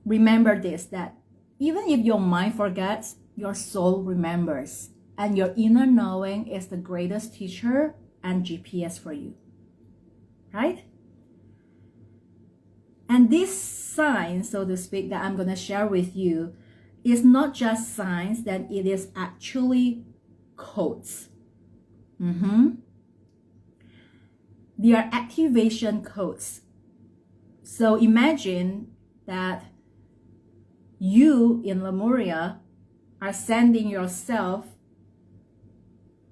remember this, that even if your mind forgets, your soul remembers. And your inner knowing is the greatest teacher and GPS for you. Right? And this sign, so to speak, that I'm going to share with you is not just signs, that it is actually codes. They are activation codes. So imagine that you in Lemuria are sending yourself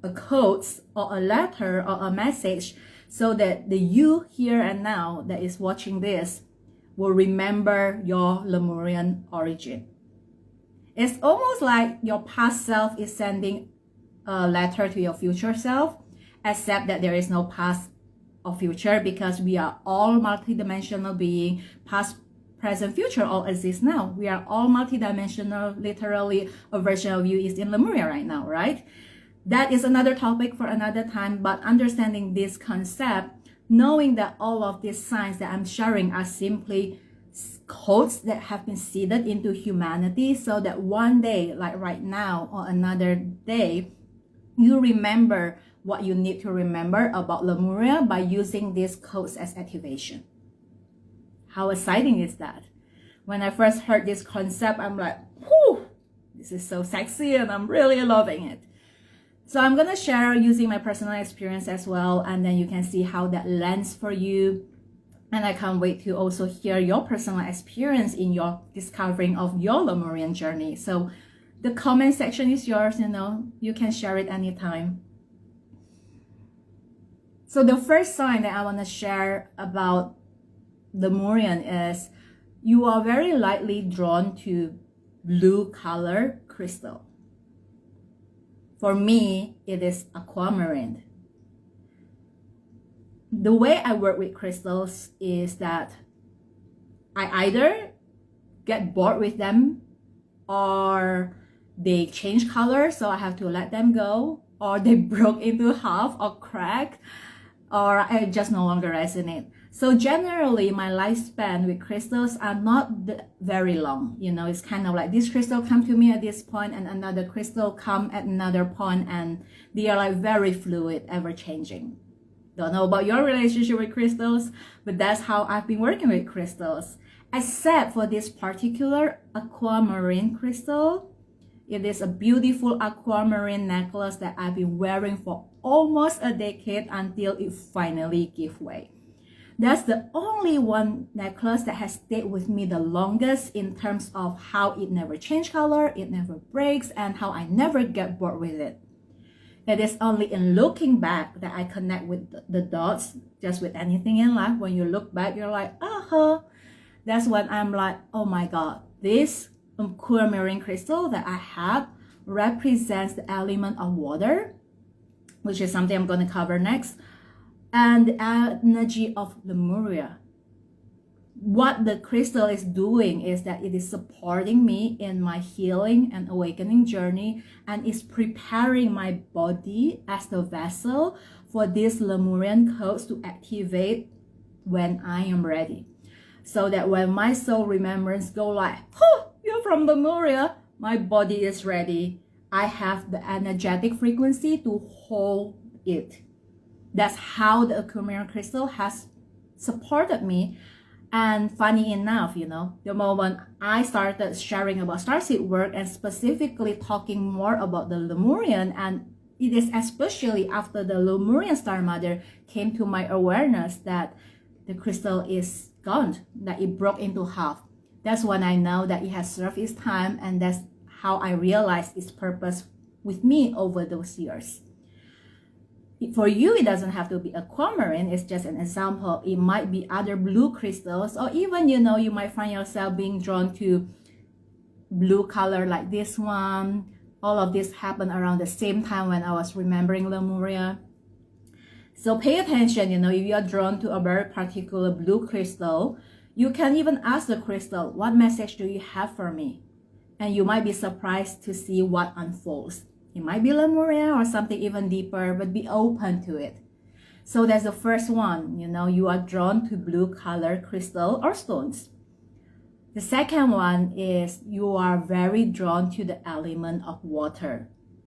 a code or a letter or a message, so that the you here and now that is watching this will remember your Lemurian origin. It's almost like your past self is sending a letter to your future self, except that there is no past or future, because we are all multidimensional being. Past, present, future all exist now. We are all multidimensional. Literally, a version of you is in Lemuria right now, right? That is another topic for another time, but understanding this concept, knowing that all of these signs that I'm sharing are simply codes that have been seeded into humanity, so that one day, like right now or another day, you remember what you need to remember about Lemuria by using these codes as activation. How exciting is that? When I first heard this concept, I'm like, whew, this is so sexy and I'm really loving it. So I'm going to share using my personal experience as well, and then you can see how that lands for you. And I can't wait to also hear your personal experience in your discovering of your Lemurian journey. So the comment section is yours, you can share it anytime. So the first sign that I want to share about Lemurian is you are very likely drawn to blue color crystal. For me, it is aquamarine. The way I work with crystals is that I either get bored with them, or they change color, so I have to let them go, or they broke into half or crack, or I just no longer resonate. So generally, my lifespan with crystals are not very long. It's kind of like this crystal come to me at this point and another crystal come at another point, and they are like very fluid, ever changing. Don't know about your relationship with crystals, but that's how I've been working with crystals. Except for this particular aquamarine crystal. It is a beautiful aquamarine necklace that I've been wearing for almost a decade until it finally gave way. That's the only one necklace that has stayed with me the longest in terms of how it never changed color, it never breaks, and how I never get bored with it. It is only in looking back that I connect with the dots, just with anything in life. When you look back, you're like, that's when I'm like, oh my God, this aquamarine crystal that I have represents the element of water, which is something I'm going to cover next, and the energy of Lemuria. What the crystal is doing is that it is supporting me in my healing and awakening journey, and is preparing my body as the vessel for these Lemurian codes to activate when I am ready. So that when my soul remembrance go like, you're from Lemuria, my body is ready. I have the energetic frequency to hold it. That's how the aquamarine crystal has supported me. And funny enough, the moment I started sharing about starseed work and specifically talking more about the Lemurian, and it is especially after the Lemurian Star Mother came to my awareness that the crystal is gone, that it broke into half. That's when I know that it has served its time, and that's how I realized its purpose with me over those years. For you, it doesn't have to be aquamarine. It's just an example. It might be other blue crystals, or even, you might find yourself being drawn to blue color like this one. All of this happened around the same time when I was remembering Lemuria. So pay attention, if you are drawn to a very particular blue crystal, you can even ask the crystal, what message do you have for me? And you might be surprised to see what unfolds. It might be Lemuria or something even deeper, but be open to it. So that's the first one, you are drawn to blue color crystal or stones. The second one is you are very drawn to the element of water.